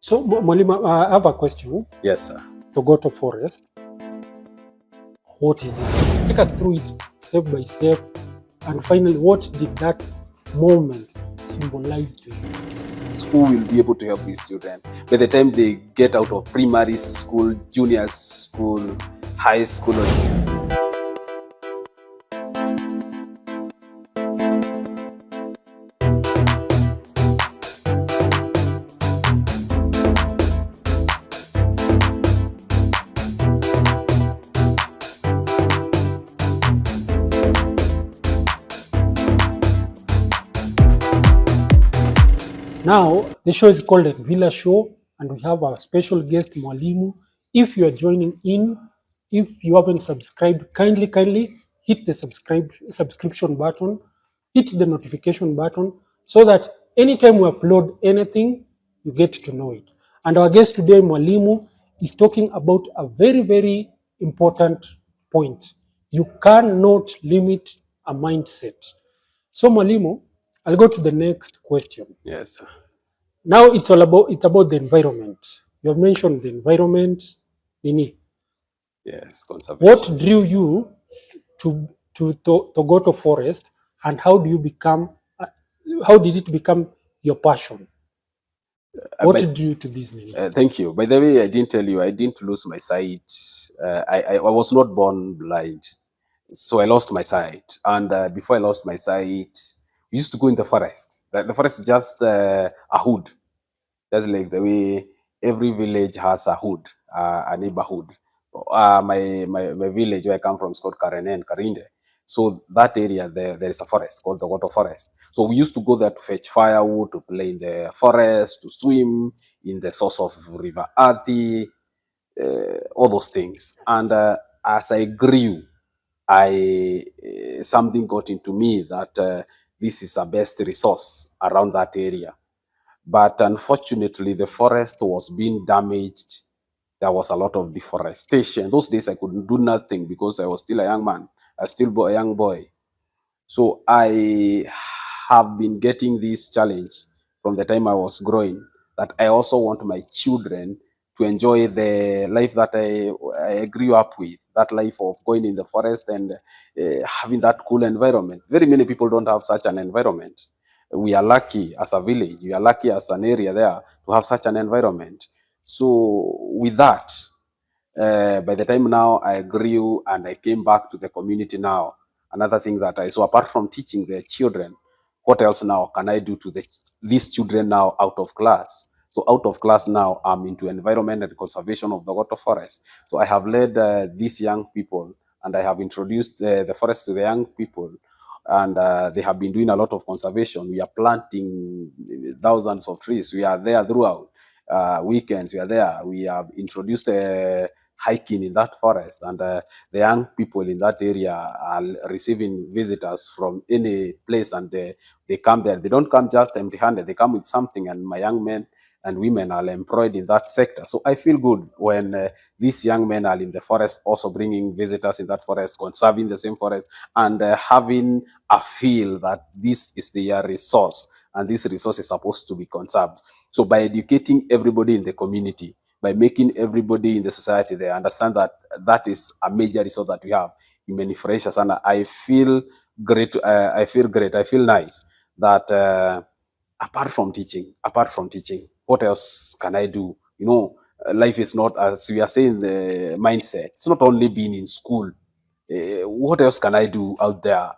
So, Mwalimu, I have a question. Yes, sir. Thogoto Forest, what is it? Take us through it step by step, and finally, what did that moment symbolize to you? Who will be able to help these children by the time they get out of primary school, junior school, high school? Now, the show is called Envila Show, and we have our special guest, Mwalimu. If you are joining in, if you haven't subscribed, kindly hit the subscription button, hit the notification button, so that anytime we upload anything, you get to know it. And our guest today, Mwalimu, is talking about a very important point. You cannot limit a mindset. So, Mwalimu, I'll go to the next question. Yes, sir. Now it's about the environment. You have mentioned the environment, Nini. Yes, conservation. What drew you to Thogoto Forest, and how did it become your passion? What drew you to this, Nini? Thank you. By the way, I didn't tell you, I didn't lose my sight. I was not born blind, so I lost my sight. And before I lost my sight, we used to go in the forest. The forest is just a hood. That's like the way every village has a hood, a neighborhood. My village where I come from is called Karene and Karinde. So that area there is a forest called the Thogoto Forest. So we used to go there to fetch firewood, to play in the forest, to swim in the source of River Athi, all those things. And as I grew, something got into me that this is a best resource around that area. But unfortunately, the forest was being damaged. There was a lot of deforestation. Those days I couldn't do nothing because I was still a young man. I was still a young boy. So I have been getting this challenge from the time I was growing, that I also want my children to enjoy the life that I grew up with, that life of going in the forest and having that cool environment. Very many people don't have such an environment. We are lucky as a village, we are lucky as an area there to have such an environment. So with that, by the time now I grew and I came back to the community now, another thing that I saw, apart from teaching the children, what else now can I do to these children now out of class? So out of class now, I'm into environment and conservation of the Thogoto Forest. So I have led these young people, and I have introduced the forest to the young people, and they have been doing a lot of conservation. We are planting thousands of trees. We are there throughout weekends. We are there. We have introduced hiking in that forest, and the young people in that area are receiving visitors from any place, and they come there. They don't come just empty-handed. They come with something, and my young men and women are employed in that sector. So I feel good when these young men are in the forest, also bringing visitors in that forest, conserving the same forest, and having a feel that this is their resource, and this resource is supposed to be conserved. So by educating everybody in the community, by making everybody in the society, they understand that that is a major resource that we have. Imenifurahisha sana. I feel great. I feel nice that apart from teaching, what else can I do? You know, life is not, as we are saying, the mindset. It's not only being in school. What else can I do out there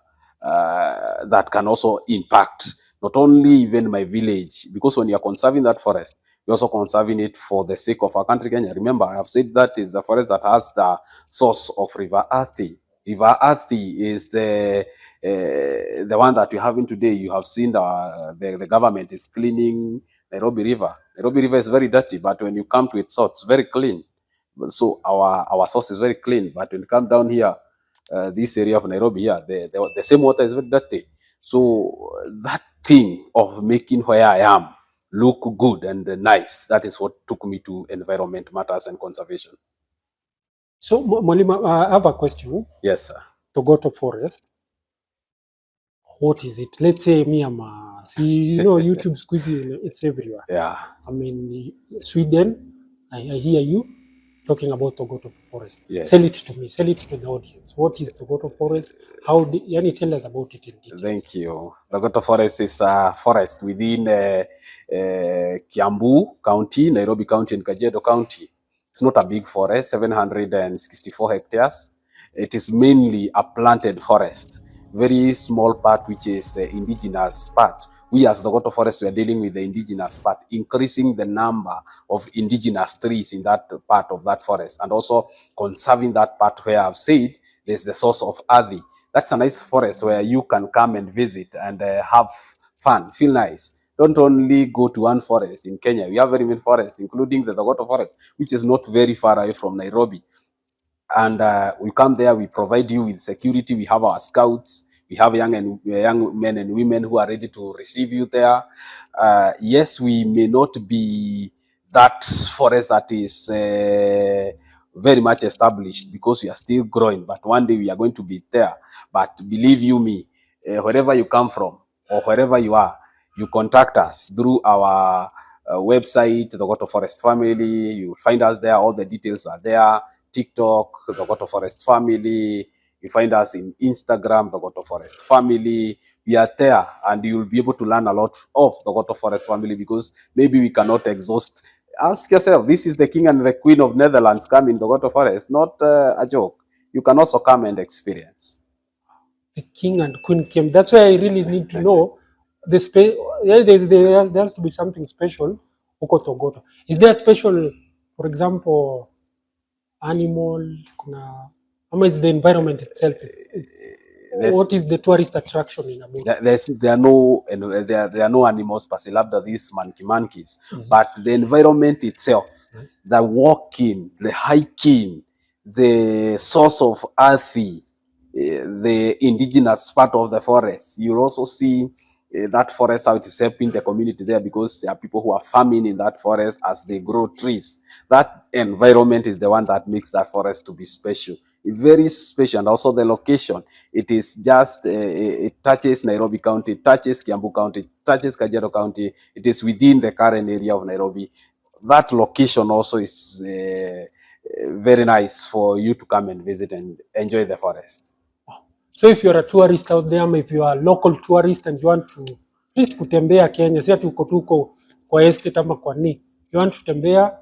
that can also impact not only even my village? Because when you're conserving that forest, you're also conserving it for the sake of our country, Kenya. Remember, I have said that is the forest that has the source of River Athi. River Athi is the one that we're having today. You have seen the government is cleaning Nairobi River. Nairobi River is very dirty, but when you come to its source, it's very clean. So our source is very clean, but when you come down here, this area of Nairobi, yeah, the same water is very dirty. So that thing of making where I am look good and nice, that is what took me to environment matters and conservation. So, Mwalimu, I have a question. Yes, sir. Thogoto Forest, what is it? Let's say me, I'm a See, you know, YouTube squeezy, it's everywhere. Yeah. I mean, Sweden, I hear you talking about Thogoto Forest. Yes. Sell it to me, sell it to the audience. What is Thogoto Forest? How do you tell us about it in details? Thank you. Thogoto Forest is a forest within Kiambu County, Nairobi County, and Kajiado County. It's not a big forest, 764 hectares. It is mainly a planted forest. Very small part, which is indigenous part. We as the Thogoto Forest, we are dealing with the indigenous part, increasing the number of indigenous trees in that part of that forest, and also conserving that part where I've said there's the source of earthy. That's a nice forest where you can come and visit and have fun, feel nice. Don't only go to one forest in Kenya. We have very many forests, including the Thogoto Forest, which is not very far away from Nairobi. And we come there, we provide you with security. We have our scouts. We have young men and women who are ready to receive you there. Yes, we may not be that forest that is very much established because we are still growing, but one day we are going to be there. But believe you me, wherever you come from or wherever you are, you contact us through our website, the Thogoto Forest Family. You find us there. All the details are there. TikTok, the Thogoto Forest Family. You find us in Instagram, the Thogoto Forest Family. We are there, and you'll be able to learn a lot of the Thogoto Forest Family because maybe we cannot exhaust. Ask yourself, this is the king and the queen of Netherlands coming to the Thogoto Forest, not a joke. You can also come and experience. The king and queen came. That's why I really need to know the space. Yeah, there has to be something special. Huko Thogoto. Is there a special, for example, animal? Kuna, ama is the environment itself? What is the tourist attraction in about? There are no animals per se, labda these monkeys, but the environment itself, the walking, the hiking, the source of earthy, the indigenous part of the forest. You'll also see that forest, how it is helping the community there because there are people who are farming in that forest as they grow trees. That environment is the one that makes that forest to be special. Very special. And also the location. It is just, it touches Nairobi County, it touches Kiambu County, it touches Kajiado County. It is within the current area of Nairobi. That location also is very nice for you to come and visit and enjoy the forest. So if you're a tourist out there, if you are a local tourist and you want to at least kutembea Kenya, si ati uko tuko kwa estate ama kwa ni, you want to tembea,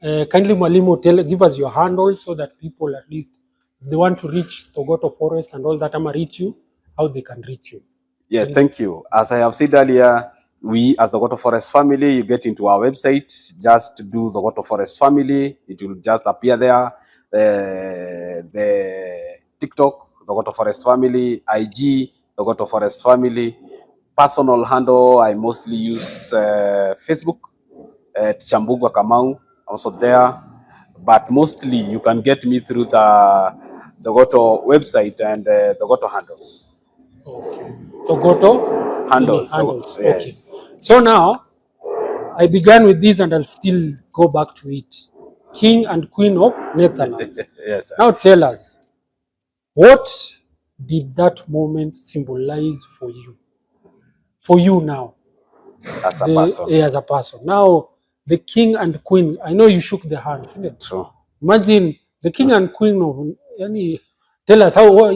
kindly mwalimu give us your handle so that people at least they want to reach Thogoto Forest and all that, ama reach you, how they can reach you. Yes, thank you. As I have said earlier, we as the Thogoto Forest Family, you get into our website, just do the Thogoto Forest Family. It will just appear there. The TikTok, the Thogoto Forest Family, IG, the Thogoto Forest Family. Personal handle, I mostly use Facebook, Mbugua Kamau, also there. But mostly you can get me through the Thogoto website and the Thogoto handles. Okay. Thogoto Handles. Handles. Yes. Okay. So now I began with this and I'll still go back to it. King and Queen of Netherlands. Yes, sir. Now tell us, what did that moment symbolize for you? For you now. As a person. As a person. Now, the king and queen, I know you shook the hands, isn't it? True. Imagine the king and queen of, tell us how,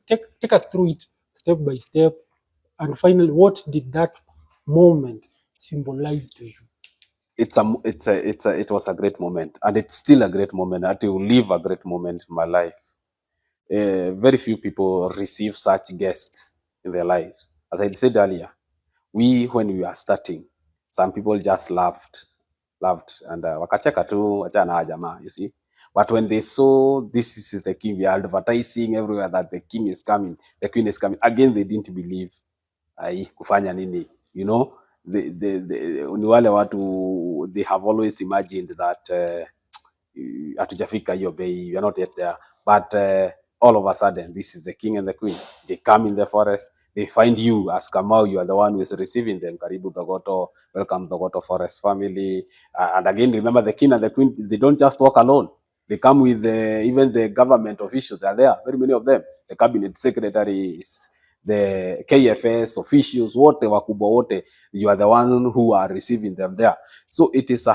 take us through it step by step. And finally, what did that moment symbolize to you? It was a great moment, and it's still a great moment. I will live a great moment in my life. Very few people receive such guests in their lives. As I said earlier, when we were starting, some people just laughed, and wakacheka tu, wachana jamaa, you see. But when they saw this is the king, we are advertising everywhere that the king is coming, the queen is coming. Again, they didn't believe. Ai, kufanya nini? You know, ni wale watu, they have always imagined that hatujafika hiyo bei, we are not yet there. But all of a sudden, this is the king and the queen. They come in the forest. They find you as Kamau. You are the one who is receiving them. Karibu Thogoto. Welcome Thogoto Forest Family. And again, remember the king and the queen, they don't just walk alone. They come with even the government officials. They are there. Very many of them. The cabinet secretary is the KFS officials, wote wakubwa wote, you are the one who are receiving them there. So it was a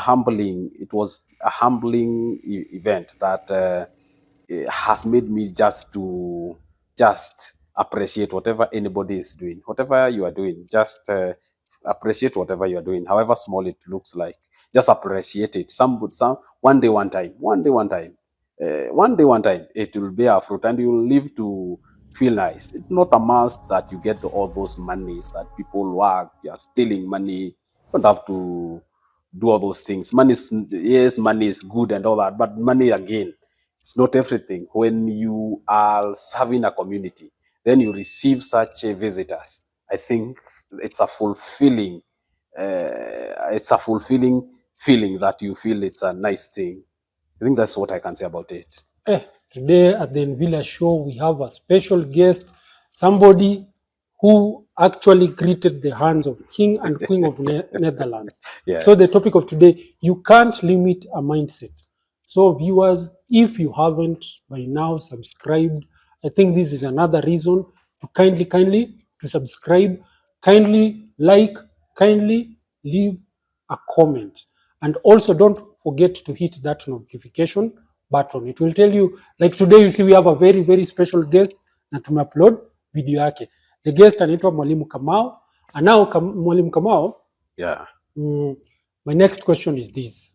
humbling event that has made me just appreciate whatever anybody is doing, whatever you are doing, just appreciate whatever you are doing, however small it looks like. Just appreciate it. One day, one time, it will bear fruit, and you will live to feel nice. It's not a must that you get all those monies that people work. You are stealing money. You don't have to do all those things. Money is good and all that, but money again, it's not everything. When you are serving a community, then you receive such visitors. I think it's a fulfilling, feeling that you feel it's a nice thing. I think that's what I can say about it. Today at the Envila Show, we have a special guest, somebody who actually greeted the hands of King and Queen of Netherlands. Yes. So the topic of today, you can't limit a mindset. So viewers, if you haven't by now subscribed, I think this is another reason to kindly to subscribe, kindly like, kindly leave a comment. And also don't forget to hit that notification button. It will tell you, like today you see we have a very, very special guest na tumeupload video yake. The guest anaitwa Mwalimu Kamau. And now Mwalimu Kamau, yeah. My next question is this.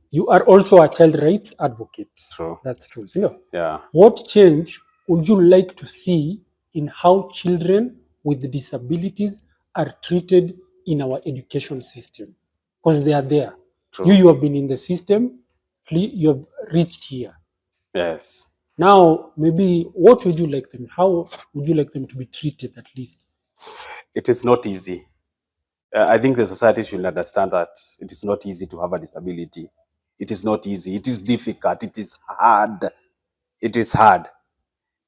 You are also a child rights advocate. True. That's true. So, yeah. What change would you like to see in how children with disabilities are treated in our education system? Because they are there. True. You have been in the system, you have reached here. Yes. Now, maybe what would you like them? How would you like them to be treated at least? It is not easy. I think the society should understand that it is not easy to have a disability. It is not easy. It is difficult. It is hard. It is hard.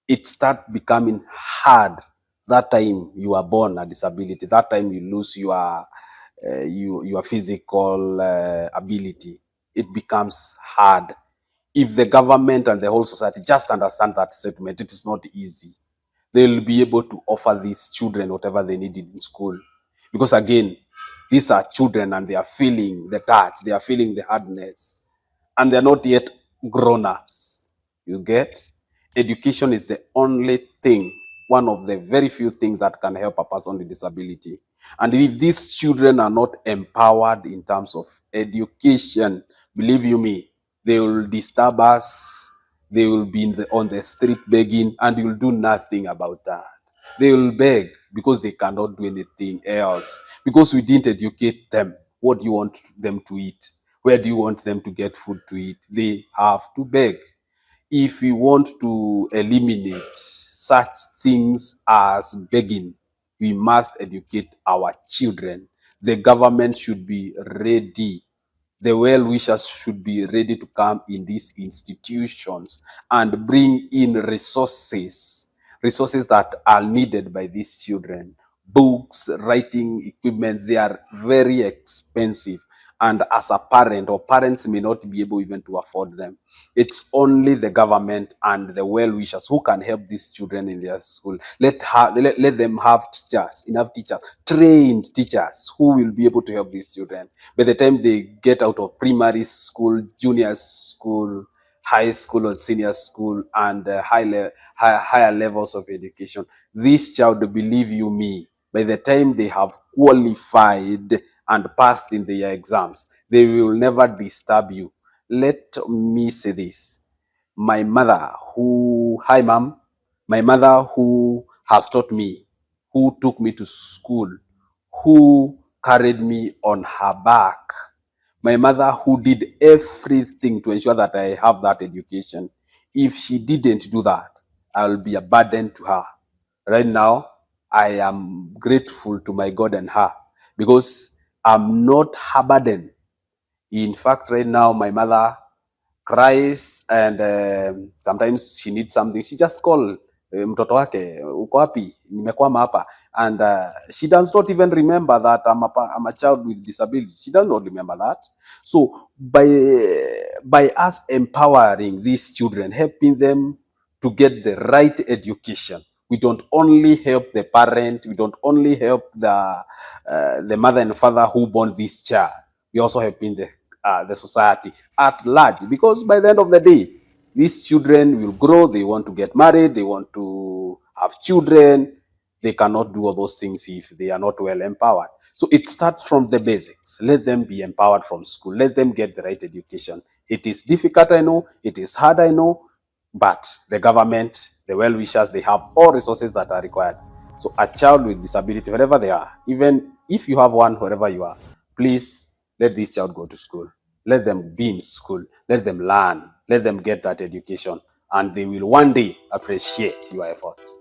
It starts becoming hard that time you are born a disability. That time you lose your physical ability. It becomes hard. If the government and the whole society just understand that statement, it is not easy. They'll be able to offer these children whatever they needed in school. Because again, these are children and they are feeling the touch, they are feeling the hardness, and they're not yet grown-ups. You get? Education is the only thing, one of the very few things that can help a person with disability. And if these children are not empowered in terms of education, believe you me, they will disturb us, they will be on the street begging, and you will do nothing about that. They will beg because they cannot do anything else. Because we didn't educate them. What do you want them to eat? Where do you want them to get food to eat? They have to beg. If we want to eliminate such things as begging, we must educate our children. The government should be ready. The well-wishers should be ready to come in these institutions and bring in resources that are needed by these children. Books, writing equipment, they are very expensive. And as a parent, or parents may not be able even to afford them. It's only the government and the well-wishers who can help these children in their school. Let them have teachers, enough teachers, trained teachers who will be able to help these children. By the time they get out of primary school, junior school, high school or senior school, and higher levels of education, this child, believe you me, by the time they have qualified and passed in their exams, they will never disturb you. Let me say this. My mother hi mom, my mother who has taught me, who took me to school, who carried me on her back, my mother who did everything to ensure that I have that education. If she didn't do that, I'll be a burden to her. Right now, I am grateful to my God and her because I'm not her burden. In fact, right now, my mother cries and sometimes she needs something. She just call mtoto wake, uko wapi? Nimekwama hapa. And she does not even remember that I'm a child with disability. She does not remember that. So by us empowering these children, helping them to get the right education, We don't only help the parent, we don't only help the mother and father who born this child. We also help in the society at large, because by the end of the day, these children will grow, they want to get married, they want to have children. They cannot do all those things if they are not well empowered. So it starts from the basics. Let them be empowered from school. Let them get the right education. It is difficult, I know. It is hard, I know. But the government, the well-wishers, they have all resources that are required. So a child with disability, wherever they are, even if you have one, wherever you are, please let this child go to school. Let them be in school. Let them learn. Let them get that education. And they will one day appreciate your efforts.